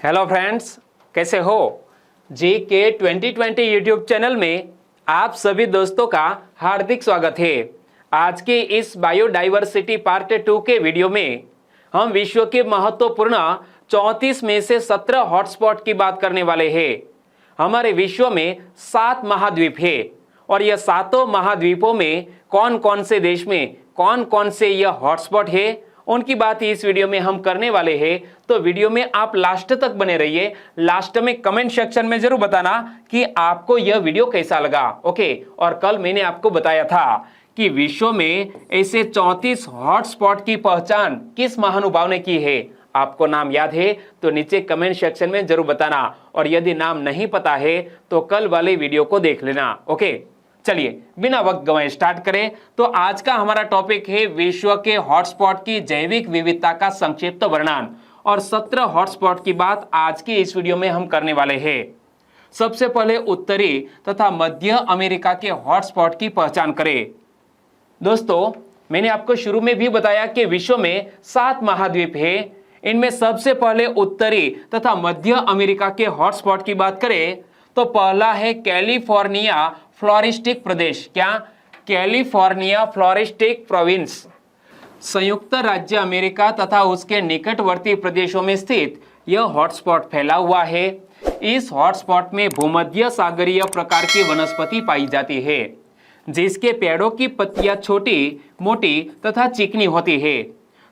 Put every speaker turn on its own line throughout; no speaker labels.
Hello friends, कैसे हो? GK 2020 YouTube channel में आप सभी दोस्तों का हार्दिक स्वागत है। आज के इस बायोडाइवर्सिटी पार्ट 2 के वीडियो में हम विश्व के महत्वपूर्ण 34 में से 17 हॉटस्पॉट की बात करने वाले हैं। हमारे विश्व में 7 महाद्वीप है और यह सातों महाद्वीपों में कौन कौन से देश में कौन कौन से यह हॉटस्पॉट है उनकी बात इस वीडियो में हम करने वाले हैं। तो वीडियो में आप लास्ट तक बने रहिए। लास्ट में कमेंट सेक्शन में जरूर बताना कि आपको यह वीडियो कैसा लगा। ओके, और कल मैंने आपको बताया था कि विश्व में ऐसे 34 हॉटस्पॉट की पहचान किस महानुभाव ने की है। आपको नाम याद है तो नीचे कमेंट सेक्शन में जरूर बताना, और यदि नाम नहीं पता है तो कल वाले वीडियो को देख लेना। ओके, चलिए बिना वक्त गवाए स्टार्ट करें। तो आज का हमारा टॉपिक है विश्व के हॉटस्पॉट की जैविक विविधता का संक्षिप्त वर्णन, और 17 हॉटस्पॉट की बात आज की इस वीडियो में हम करने वाले हैं। सबसे पहले उत्तरी तथा मध्य अमेरिका के हॉटस्पॉट की पहचान करें। दोस्तों, मैंने आपको शुरू में भी बताया कि विश्व में 7 महाद्वीप है। इनमें सबसे पहले उत्तरी तथा मध्य अमेरिका के हॉटस्पॉट की बात करें तो पहला है कैलिफोर्निया फ्लोरिस्टिक प्रदेश। क्या? कैलिफोर्निया फ्लोरिस्टिक प्रोविंस संयुक्त राज्य अमेरिका तथा उसके निकटवर्ती प्रदेशों में स्थित यह हॉटस्पॉट फैला हुआ है। इस हॉटस्पॉट में भूमध्य सागरीय प्रकार की वनस्पति पाई जाती है, जिसके पेड़ों की पत्तियां छोटी मोटी तथा चिकनी होती है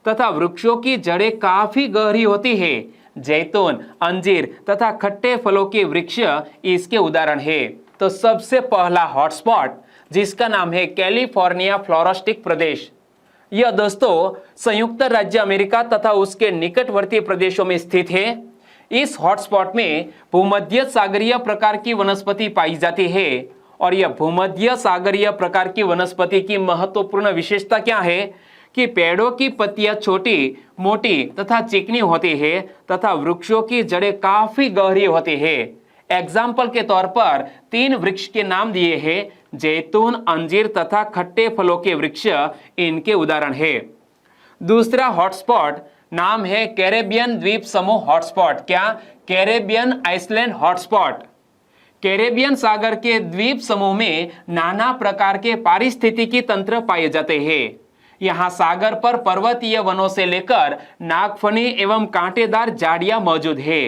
तथा वृक्षों की जड़ें काफी गहरी होती है। जैतून, अंजीर तथा खट्टे फलों के वृक्ष इसके उदाहरण है। तो सबसे पहला हॉटस्पॉट जिसका नाम है कैलिफोर्निया फ्लोरिस्टिक प्रदेश, यह दोस्तों संयुक्त राज्य अमेरिका तथा उसके निकटवर्ती प्रदेशों में स्थित है। इस हॉटस्पॉट में भूमध्य सागरीय प्रकार की वनस्पति पाई जाती है, और यह भूमध्य सागरीय प्रकार की वनस्पति की महत्वपूर्ण विशेषता क्या है कि पेड़ों की पत्तियां छोटी मोटी तथा चिकनी होती है तथा वृक्षों की जड़ें काफी गहरी होती है। एग्जाम्पल के तौर पर 3 वृक्ष के नाम दिए हैं, जैतून, अंजीर तथा खट्टे फलों के वृक्ष इनके उदाहरण है। दूसरा हॉटस्पॉट नाम है कैरेबियन द्वीप समूह हॉटस्पॉट। क्या? Caribbean island hotspot. कैरेबियन सागर के द्वीप समूह में नाना प्रकार के पारिस्थितिकी तंत्र पाए जाते हैं। यहाँ सागर पर पर्वतीय वनों से लेकर नागफनी एवं कांटेदार झाड़ियां मौजूद है।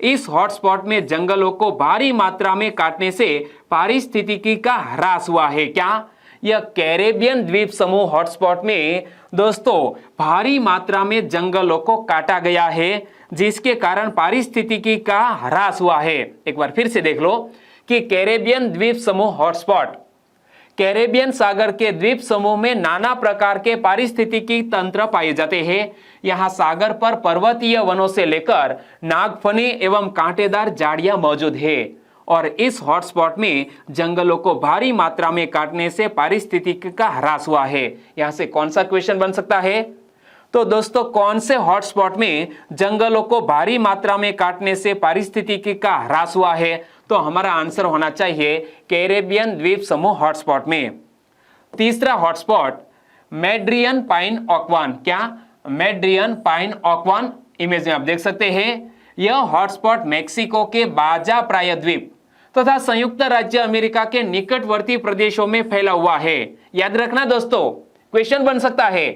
इस हॉटस्पॉट में जंगलों को भारी मात्रा में काटने से पारिस्थितिकी का ह्रास हुआ है। क्या? यह कैरेबियन द्वीप समूह हॉटस्पॉट में दोस्तों भारी मात्रा में जंगलों को काटा गया है, जिसके कारण पारिस्थितिकी का ह्रास हुआ है। एक बार फिर से देख लो कि कैरेबियन द्वीप समूह हॉटस्पॉट, कैरेबियन सागर के द्वीप समूह में नाना प्रकार के पारिस्थितिकी तंत्र पाए जाते हैं। यहाँ सागर पर पर्वतीय वनों से लेकर नागफनी एवं कांटेदार झाड़ियां मौजूद है, और इस हॉटस्पॉट में जंगलों को भारी मात्रा में काटने से पारिस्थितिकी का ह्रास हुआ है। यहाँ से कौन सा क्वेश्चन बन सकता है? तो दोस्तों, कौन से हॉटस्पॉट में जंगलों को भारी मात्रा में काटने से पारिस्थितिकी का ह्रास हुआ है? तो हमारा आंसर होना चाहिए कैरेबियन द्वीप समूह हॉटस्पॉट में। तीसरा हॉटस्पॉट मैड्रियन पाइन ऑक्वान। क्या? मैड्रियन पाइन ऑक्वान, इमेज में आप देख सकते हैं। यह हॉटस्पॉट मेक्सिको के बाजा प्रायद्वीप तथा संयुक्त राज्य अमेरिका के निकटवर्ती प्रदेशों में फैला हुआ है। याद रखना दोस्तों, क्वेश्चन बन सकता है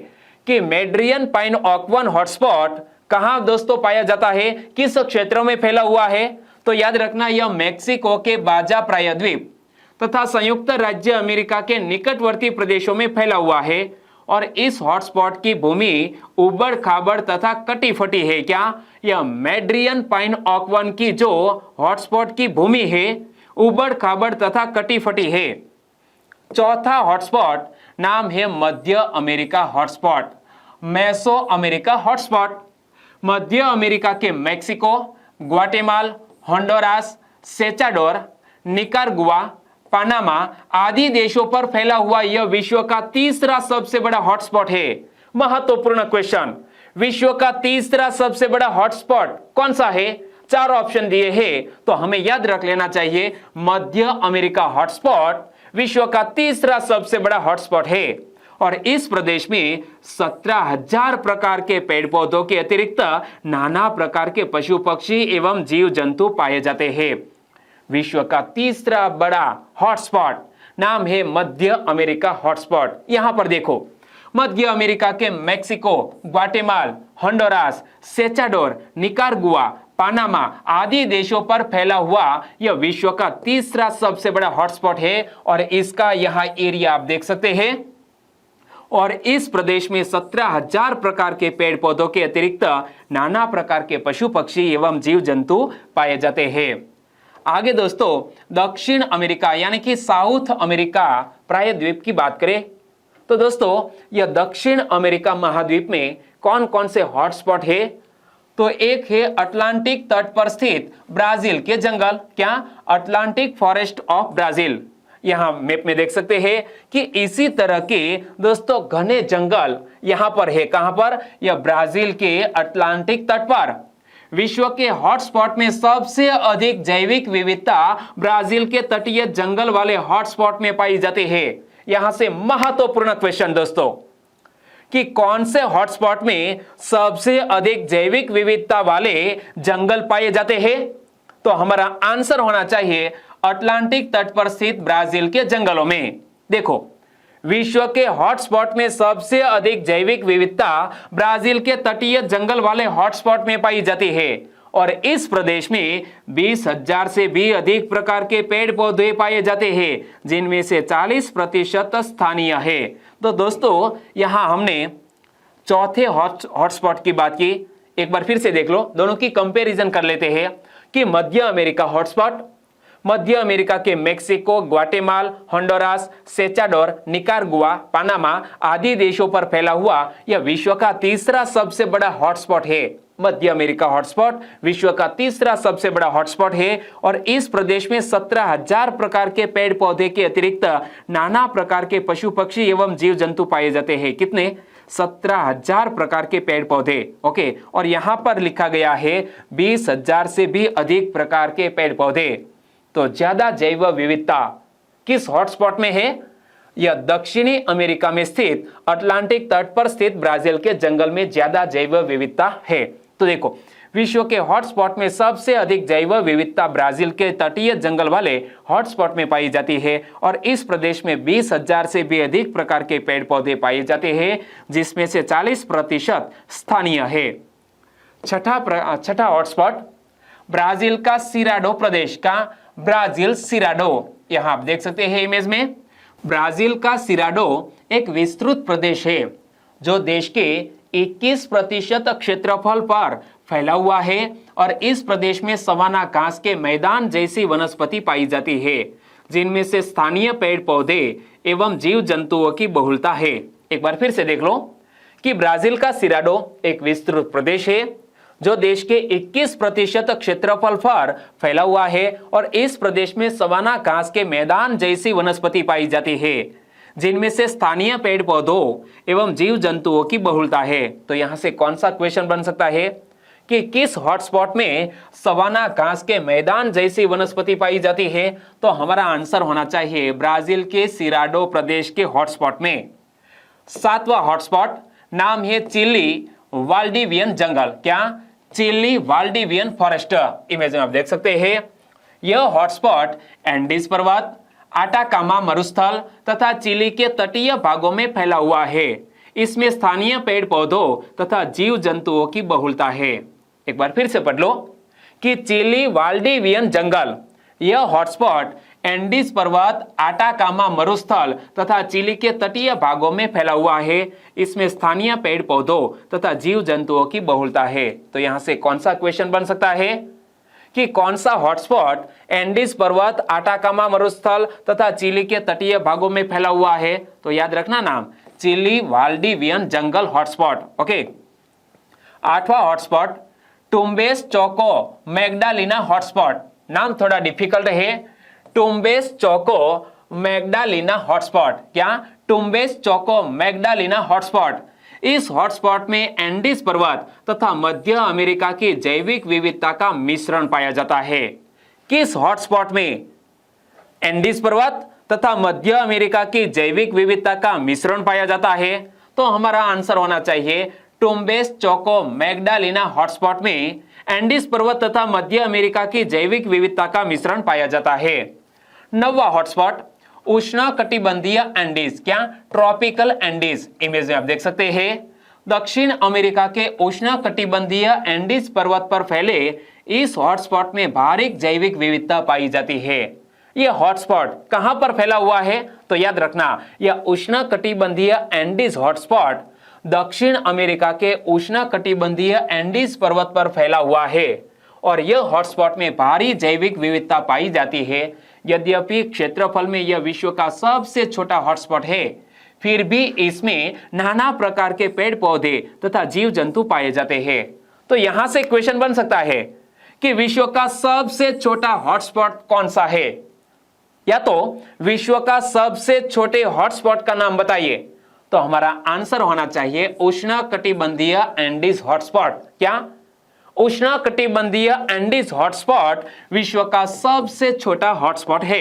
कि मैड्रियन पाइन ऑक्वान हॉटस्पॉट कहां दोस्तों पाया जाता है, किस क्षेत्रों में फैला हुआ है? तो याद रखना यह मेक्सिको के बाजा प्रायद्वीप तथा संयुक्त राज्य अमेरिका के निकटवर्ती प्रदेशों में फैला हुआ है, और इस हॉटस्पॉट की भूमि उबड़ खाबड़ तथा कटी फटी है। क्या? यह मैड्रियन पाइन ऑक्वान की जो हॉटस्पॉट की भूमि है उबड़ खाबड़ तथा कटी फटी है। चौथा हॉटस्पॉट नाम है मध्य America hotspot, Mesoamerica hotspot. मध्य अमेरिका के Mexico, Guatemala, Honduras, Salvador, Nicaragua, Panama आदि देशों पर फैला हुआ यह विश्व का तीसरा सबसे बड़ा हॉटस्पॉट है। महत्वपूर्ण क्वेश्चन, विश्व का तीसरा सबसे बड़ा हॉटस्पॉट कौन सा है? 4 ऑप्शन दिए हैं, तो हमें याद रख लेना चाहिए मध्य अमेरिका हॉटस्पॉट विश्व का तीसरा सबसे बड़ा हॉटस्पॉट है। और इस प्रदेश में 17,000 प्रकार के पेड़ पौधों के अतिरिक्त नाना प्रकार के पशु पक्षी एवं जीव जंतु पाए जाते हैं। विश्व का तीसरा बड़ा हॉटस्पॉट नाम है मध्य अमेरिका हॉटस्पॉट। यहां पर देखो, मध्य अमेरिका के Mexico, Guatemala, Honduras, Salvador, Nicaragua, Panama आदि देशों पर फैला हुआ यह विश्व का तीसरा सबसे बड़ा हॉटस्पॉट है और इसका यहां एरिया आप देख सकते हैं। और इस प्रदेश में 17,000 प्रकार के पेड़ पौधों के अतिरिक्त नाना प्रकार के पशु पक्षी एवं जीव जंतु पाए जाते हैं। आगे दोस्तों, दक्षिण अमेरिका यानी कि साउथ अमेरिका प्रायद्वीप की बात करें तो दोस्तों यह दक्षिण अमेरिका महाद्वीप में कौन कौन से हॉटस्पॉट है? तो एक है अटलांटिक तट पर स्थित ब्राजील के जंगल, क्या? Atlantic forest of Brazil. यहां मैप में देख सकते हैं कि इसी तरह के दोस्तों घने जंगल यहां पर है। कहां पर? यह ब्राजील के अटलांटिक तट पर। विश्व के हॉटस्पॉट में सबसे अधिक जैविक विविधता ब्राजील के तटीय जंगल वाले हॉटस्पॉट में पाई जाती है। यहां से महत्वपूर्ण क्वेश्चन दोस्तों कि कौन से हॉटस्पॉट में सबसे अधिक जैविक विविधता वाले जंगल पाए जाते हैं? तो हमारा आंसर होना चाहिए अटलांटिक तट पर स्थित ब्राजील के जंगलों में। देखो, विश्व के हॉटस्पॉट में सबसे अधिक जैविक विविधता ब्राजील के तटीय जंगल वाले हॉटस्पॉट में पाई जाती है और इस प्रदेश में 20,000 से भी अधिक प्रकार के पेड़ पौधे पाए जाते हैं, जिनमें से 40% स्थानीय है। तो दोस्तों यहां हमने चौथे हॉटस्पॉट की बात की। एक बार फिर से देख लो, दोनों की कंपैरिजन कर लेते हैं कि मध्य अमेरिका हॉटस्पॉट, मध्य अमेरिका के Mexico, Guatemala, Honduras, Salvador, Nicaragua, Panama आदि देशों पर फैला हुआ यह विश्व का तीसरा सबसे बड़ा हॉटस्पॉट है। मध्य अमेरिका हॉटस्पॉट विश्व का तीसरा सबसे बड़ा हॉटस्पॉट है और इस प्रदेश में 17,000 प्रकार के पेड़ पौधे के अतिरिक्त नाना प्रकार के पशु पक्षी एवं जीव जंतु पाए जाते हैं। कितने? 17,000 प्रकार के पेड़ पौधे। ओके, और यहां पर लिखा गया है 20,000 से भी अधिक प्रकार के पेड़ पौधे। तो ज्यादा जैव विविधता किस हॉटस्पॉट में है? यह दक्षिणी अमेरिका में स्थित अटलांटिक तट पर स्थित ब्राजील के जंगल में ज्यादा जैव विविधता है। तो देखो, विश्व के हॉटस्पॉट में सबसे अधिक जैव विविधता ब्राजील के तटीय जंगल वाले हॉटस्पॉट में पाई जाती है और इस प्रदेश में 20,000 से भी अधिक प्रकार के पेड़ पौधे पाए जाते हैं, जिसमें से 40% स्थानीय है। छठा हॉटस्पॉट ब्राजील का सिराडो प्रदेश का ब्राजील सिराडो। यहां आप देख सकते हैं इमेज में, ब्राजील का सिराडो एक विस्तृत प्रदेश है जो देश के 21% क्षेत्रफल पर फैला हुआ है और इस प्रदेश में सवाना घास के मैदान जैसी वनस्पति पाई जाती है, जिनमें से स्थानीय पेड़ पौधे एवं जीव जंतुओं की बहुलता है। एक बार फिर से देख लो कि ब्राजील का सिराडो एक विस्तृत प्रदेश है जो देश के 21% क्षेत्रफल पर फैला हुआ है और इस प्रदेश में सवाना घास के मैदान जैसी वनस्पति पाई जाती है, जिनमें से स्थानीय पेड़ पौधों एवं जीव जंतुओं की बहुलता है। तो यहां से कौन सा क्वेश्चन बन सकता है कि किस हॉटस्पॉट में सवाना घास के मैदान जैसी वनस्पति पाई जाती है? तो हमारा आंसर होना चाहिए ब्राजील के सिराडो प्रदेश के हॉटस्पॉट में। सातवां हॉटस्पॉट नाम है चिली वाल्डिवियन जंगल। क्या? Chilli वाल्डिवियन forest. इमेज में आप देख सकते हैं यह हॉटस्पॉट एंडीज पर्वत, आटाकामा मरुस्थल तथा चिली के तटीय भागों में फैला हुआ है। इसमें स्थानीय पेड़ पौधों तथा जीव जंतुओं की बहुलता है। एक बार फिर से पढ़ लो कि चिली वाल्डिवियन जंगल यह हॉटस्पॉट एंडीज पर्वत, आटाकामा मरुस्थल तथा चिली के तटीय भागों में फैला हुआ है। इसमें स्थानीय पेड़ पौधों तथा जीव जंतुओं की बहुलता है। तो यहां से कौन सा क्वेश्चन बन सकता है कि कौन सा हॉटस्पॉट एंडीज पर्वत, आटाकामा मरुस्थल तथा चिली के तटीय भागों में फैला हुआ है? तो याद रखना नाम, चिली वाल्डिवियन जंगल हॉटस्पॉट। ओके, आठवां हॉटस्पॉट टुम्बेस चोको मैग्डालिना हॉटस्पॉट। नाम थोड़ा डिफिकल्ट है, टुम्बेस चोको मैग्डालिना हॉटस्पॉट। क्या? टुम्बेस चोको मैग्डालिना हॉटस्पॉट। इस हॉटस्पॉट में एंडीज पर्वत तथा मध्य अमेरिका की जैविक विविधता का मिश्रण पाया जाता है। किस हॉटस्पॉट में? एंडीज पर्वत, तथा मध्य अमेरिका की जैविक विविधता का मिश्रण पाया जाता है? तो हमारा आंसर होना चाहिए टुम्बेस चोको मैग्डालेना हॉटस्पॉट में एंडीज पर्वत तथा मध्य अमेरिका की जैविक विविधता का मिश्रण पाया जाता है। 9वां हॉटस्पॉट उष्णकटिबंधीय एंडीज, क्या? Tropical Andes. इमेज में आप देख सकते हैं दक्षिण अमेरिका के उष्णकटिबंधीय एंडीज पर्वत पर फैले इस हॉटस्पॉट में भारी जैविक विविधता पाई जाती है। यह हॉटस्पॉट कहां पर फैला हुआ है? तो याद रखना, यह उष्णकटिबंधीय एंडीज हॉटस्पॉट दक्षिण अमेरिका के उष्णकटिबंधीय एंडीज पर्वत पर फैला हुआ है और यह हॉटस्पॉट में भारी जैविक विविधता पाई जाती है। यद्यपि क्षेत्रफल में यह विश्व का सबसे छोटा हॉटस्पॉट है, फिर भी इसमें नाना प्रकार के पेड़ पौधे तथा जीव जंतु पाए जाते हैं। तो यहां से क्वेश्चन बन सकता है कि विश्व का सबसे छोटा हॉटस्पॉट कौन सा है, या तो विश्व का सबसे छोटे हॉटस्पॉट का नाम बताइए। तो हमारा आंसर होना चाहिए उष्णकटिबंधीय एंडीज हॉटस्पॉट। क्या? उष्णकटिबंधीय एंडीज हॉटस्पॉट विश्व का सबसे छोटा हॉटस्पॉट है।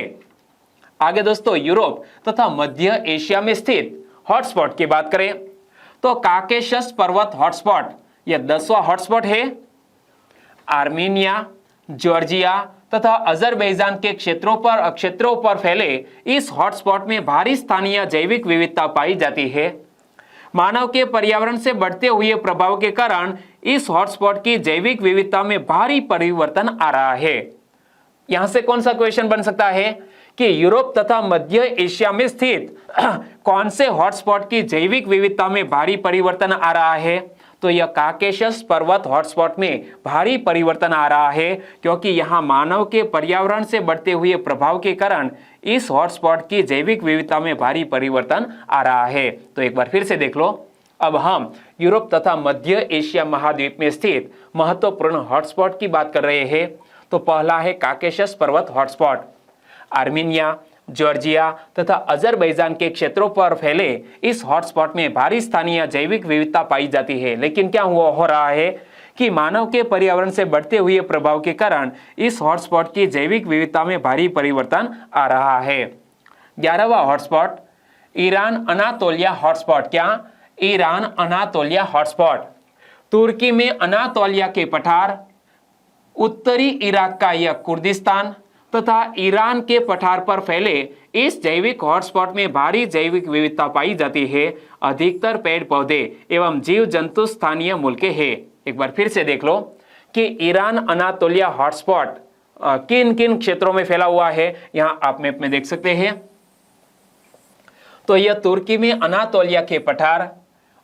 आगे दोस्तों यूरोप तथा मध्य एशिया में स्थित हॉटस्पॉट की बात करें तो काकेशस पर्वत हॉटस्पॉट यह 10वां हॉटस्पॉट है। आर्मेनिया, जॉर्जिया तथा अजरबैजान के क्षेत्रों पर फैले इस हॉटस्पॉट में भारी स्थानीय जैविक विविधता पाई जाती है। मानव के पर्यावरण से बढ़ते हुए प्रभाव के कारण इस हॉटस्पॉट की जैविक विविधता में भारी परिवर्तन आ रहा है। यहां से कौन सा क्वेश्चन बन सकता है कि यूरोप तथा मध्य एशिया में स्थित कौन से हॉटस्पॉट की जैविक विविधता में भारी परिवर्तन आ रहा है? तो यह काकेशस पर्वत हॉटस्पॉट में भारी परिवर्तन आ रहा है, क्योंकि यहां मानव के पर्यावरण से बढ़ते हुए प्रभाव के कारण इस हॉटस्पॉट की जैविक विविधता में भारी परिवर्तन आ रहा है। तो एक बार फिर से देख लो, अब हम यूरोप तथा मध्य एशिया महाद्वीप में स्थित महत्वपूर्ण हॉटस्पॉट की बात कर रहे हैं। तो पहला है काकेशस पर्वत हॉटस्पॉट। आर्मेनिया, जॉर्जिया तथा अजरबैजान के क्षेत्रों पर फैले इस हॉटस्पॉट में भारी स्थानीय जैविक विविधता पाई जाती है, लेकिन क्या हो रहा है कि मानव के पर्यावरण से बढ़ते हुए प्रभाव के कारण इस हॉटस्पॉट की जैविक विविधता में भारी परिवर्तन आ रहा है। 11वां हॉटस्पॉट ईरान अनातोलिया हॉटस्पॉट। क्या? ईरान अनातोलिया हॉटस्पॉट तुर्की में अनातोलिया के पठार, उत्तरी इराक का यह कुर्दिस्तान तथा ईरान के पठार पर फैले इस जैविक हॉटस्पॉट में भारी जैविक विविधता पाई जाती है। अधिकतर पेड़ पौधे एवं जीव जंतु स्थानीय मूल के हैं। एक बार फिर से देख लो कि ईरान अनातोलिया हॉटस्पॉट किन किन क्षेत्रों में फैला हुआ है, यहां आप मैप में देख सकते हैं। तो यह तुर्की में अनातोलिया के पठार,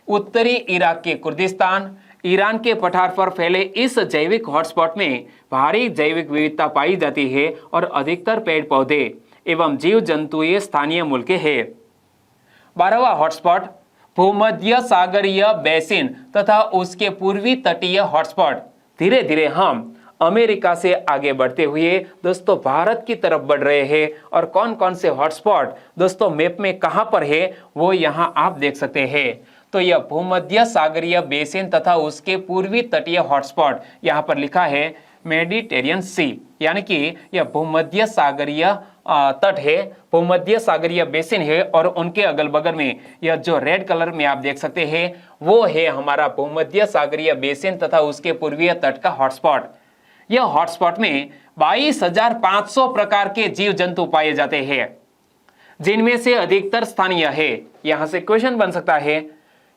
उत्तरी इराक के कुर्दिस्तान, ईरान के पठार पर फैले इस जैविक हॉटस्पॉट में भारी जैविक विविधता पाई जाती है और अधिकतर पेड़ पौधे एवं जीव जंतु ये स्थानीय मूल के हैं। 12वां हॉटस्पॉट भूमध्य सागरीय बेसिन तथा उसके पूर्वी तटीय हॉटस्पॉट। धीरे धीरे हम अमेरिका से आगे बढ़ते हुए दोस्तों भारत की तरफ बढ़ रहे हैं और कौन कौन से हॉटस्पॉट दोस्तों मैप में कहां पर है वो यहां आप देख सकते हैं। तो यह भूमध्य सागरीय बेसिन तथा उसके पूर्वी तटीय हॉटस्पॉट, यहां पर लिखा है मेडिटेरियन सी, यानी कि यह भूमध्य सागरीय तट है, भूमध्य सागरीय बेसिन है और उनके अगल बगल में यह जो रेड कलर में आप देख सकते हैं वो है हमारा भूमध्य सागरीय बेसिन तथा उसके पूर्वीय तट का हॉटस्पॉट। यह हॉटस्पॉट में 22,500 प्रकार के जीव जंतु पाए जाते हैं, जिनमें से अधिकतर स्थानीय है। यहां से क्वेश्चन बन सकता है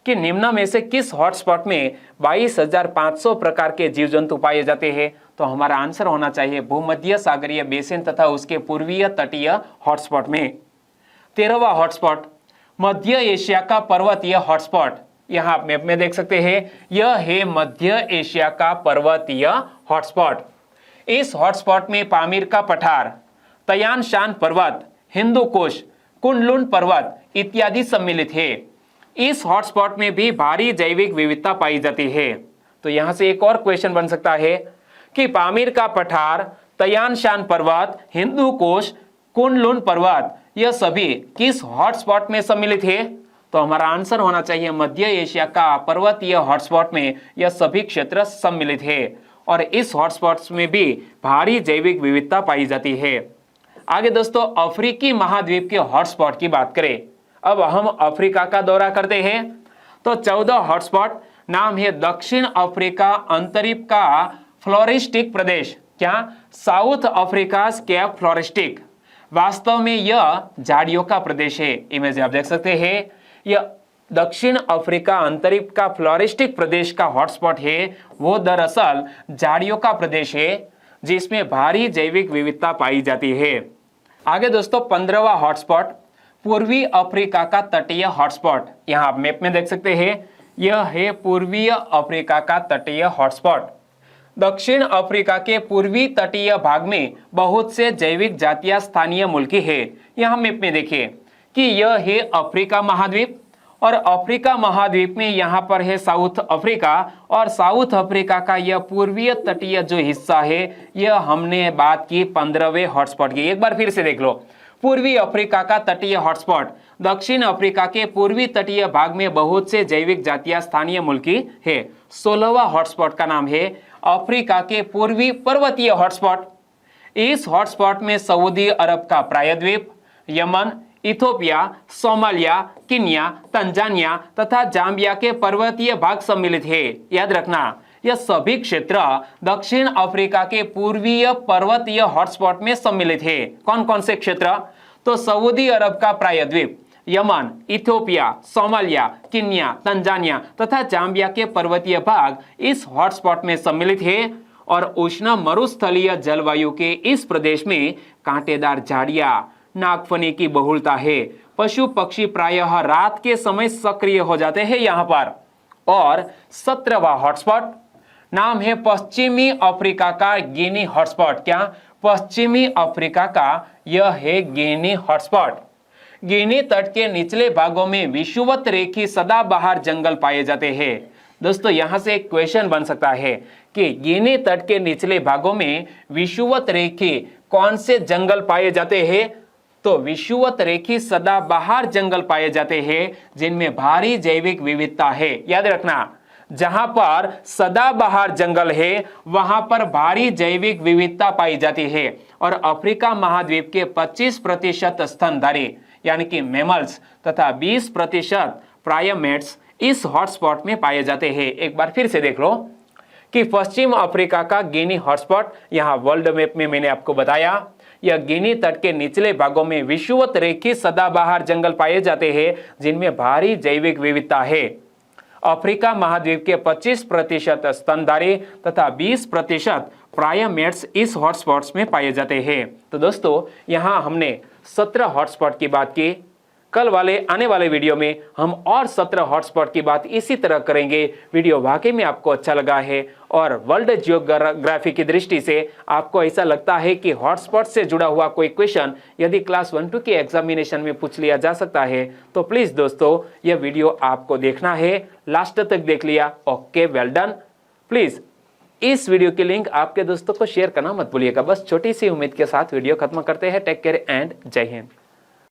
कि निम्न में से किस हॉटस्पॉट में 22,500 प्रकार के जीव जंतु पाए जाते हैं? तो हमारा आंसर होना चाहिए भूमध्य सागरीय बेसिन तथा उसके पूर्वीय तटीय हॉटस्पॉट में। 13वां हॉटस्पॉट मध्य एशिया का पर्वतीय हॉटस्पॉट। यहां आप मैप में देख सकते हैं, यह है मध्य एशिया का पर्वतीय हॉटस्पॉट। इस हॉटस्पॉट में पामीर का पठार, तयान शान पर्वत, हिंदू कुश, कुनलुन पर्वत इत्यादि सम्मिलित है। इस हॉटस्पॉट में भी भारी जैविक विविधता पाई जाती है। तो यहां से एक और क्वेश्चन बन सकता है कि पामीर का पठार, तयान शान पर्वत, हिंदू कुश, कुनलुन पर्वत यह सभी किस हॉटस्पॉट में सम्मिलित है? तो हमारा आंसर होना चाहिए मध्य एशिया का पर्वतीय हॉटस्पॉट में यह सभी क्षेत्र सम्मिलित है और इस हॉटस्पॉट्स में भी भारी जैविक विविधता पाई जाती है। आगे दोस्तों अफ्रीकी महाद्वीप के हॉटस्पॉट की बात करें, अब हम अफ्रीका का दौरा करते हैं। तो 14 हॉटस्पॉट नाम है दक्षिण अफ्रीका अंतरीप का फ्लोरिस्टिक प्रदेश। क्या? South Africa cap floristic. वास्तव में यह झाड़ियों का प्रदेश है। इमेज आप देख सकते हैं, यह दक्षिण अफ्रीका अंतरिक्ष का फ्लोरिस्टिक प्रदेश का हॉटस्पॉट है, वो दरअसल झाड़ियों का प्रदेश है जिसमें भारी जैविक विविधता पाई जाती है। आगे दोस्तों 15वां हॉटस्पॉट पूर्वी अफ्रीका का तटीय हॉटस्पॉट। यहां आप मैप में देख सकते हैं, यह है पूर्वी अफ्रीका का तटीय हॉटस्पॉट। दक्षिण अफ्रीका के पूर्वी तटीय भाग में बहुत से जैविक जातियां स्थानीय मुल्की है। यहां मैप में देखिए कि यह है अफ्रीका महाद्वीप और अफ्रीका महाद्वीप में यहां पर है साउथ अफ्रीका, और साउथ अफ्रीका का यह पूर्वीय तटीय जो हिस्सा है, यह हमने बात की 15वें हॉटस्पॉट की। एक बार फिर से देख लो, पूर्वी अफ्रीका का तटीय हॉटस्पॉट, दक्षिण अफ्रीका के पूर्वी तटीय भाग में बहुत से जैविक जातियां स्थानीय मुल्की है। 16वां हॉटस्पॉट का नाम है अफ्रीका के पूर्वी पर्वतीय हॉटस्पॉट। इस हॉटस्पॉट में सऊदी अरब का प्रायद्वीप, Yemen, Ethiopia, Somalia, Kenya, Tanzania तथा जाम्बिया के पर्वतीय भाग सम्मिलित है। याद रखना, यह सभी क्षेत्र दक्षिण अफ्रीका के पूर्वीय पर्वतीय हॉटस्पॉट में सम्मिलित है। कौन कौन से क्षेत्र? तो सऊदी अरब का प्रायद्वीप, Yemen, Ethiopia, Somalia, Kenya, Tanzania तथा जाम्बिया के पर्वतीय भाग इस हॉटस्पॉट में सम्मिलित है। और उष्ण मरुस्थलीय जलवायु के इस प्रदेश में कांटेदार झाड़ियां, नागफनी की बहुलता है। पशु पक्षी प्रायः रात के समय सक्रिय हो जाते हैं यहाँ पर। और 17वां हॉटस्पॉट नाम है पश्चिमी अफ्रीका का गिनी हॉटस्पॉट। क्या? पश्चिमी अफ्रीका का यह है गिनी हॉटस्पॉट। गिनी तट के निचले भागों में विषुवत रेखी सदाबहार जंगल पाए जाते हैं। दोस्तों यहां से एक क्वेश्चन बन सकता है कि गिनी तट के निचले भागों में विषुवत रेखी कौन से जंगल पाए जाते हैं? तो विषुवत रेखी सदाबहार जंगल पाए जाते हैं जिनमें भारी जैविक विविधता है। याद रखना, जहां पर सदाबहार जंगल है वहां पर भारी जैविक विविधता पाई जाती है। और अफ्रीका महाद्वीप के 25% स्तनधारी यानी कि मैमल्स तथा 20% प्राइमेट्स इस हॉटस्पॉट में पाए जाते हैं। एक बार फिर से देख लो कि पश्चिम अफ्रीका का गिनी हॉटस्पॉट, यहां वर्ल्ड मैप में मैंने आपको बताया, यह गिनी तट के निचले भागों में विषुवत रेखी सदाबहार जंगल पाए जाते हैं जिनमें भारी जैविक विविधता है। अफ्रीका महाद्वीप के 25% स्तनधारी तथा 20% प्राइमेट्स इस हॉटस्पॉट्स में पाए जाते हैं। तो दोस्तों यहां हमने 17 हॉटस्पॉट की बात की। कल वाले आने वाले वीडियो में हम और 17 हॉटस्पॉट की बात इसी तरह करेंगे। वीडियो वाकई में आपको अच्छा लगा है और वर्ल्ड जियोग्राफी की दृष्टि से आपको ऐसा लगता है कि हॉटस्पॉट से जुड़ा हुआ कोई क्वेश्चन यदि क्लास 1-2 के एग्जामिनेशन में पूछ लिया जा सकता है तो प्लीज दोस्तों यह वीडियो आपको देखना है। लास्ट तक देख लिया, ओके, वेल डन। प्लीज इस वीडियो की लिंक आपके दोस्तों को शेयर करना मत भूलिएगा। बस छोटी सी उम्मीद के साथ वीडियो खत्म करते हैं। टेक केयर एंड जय हिंद।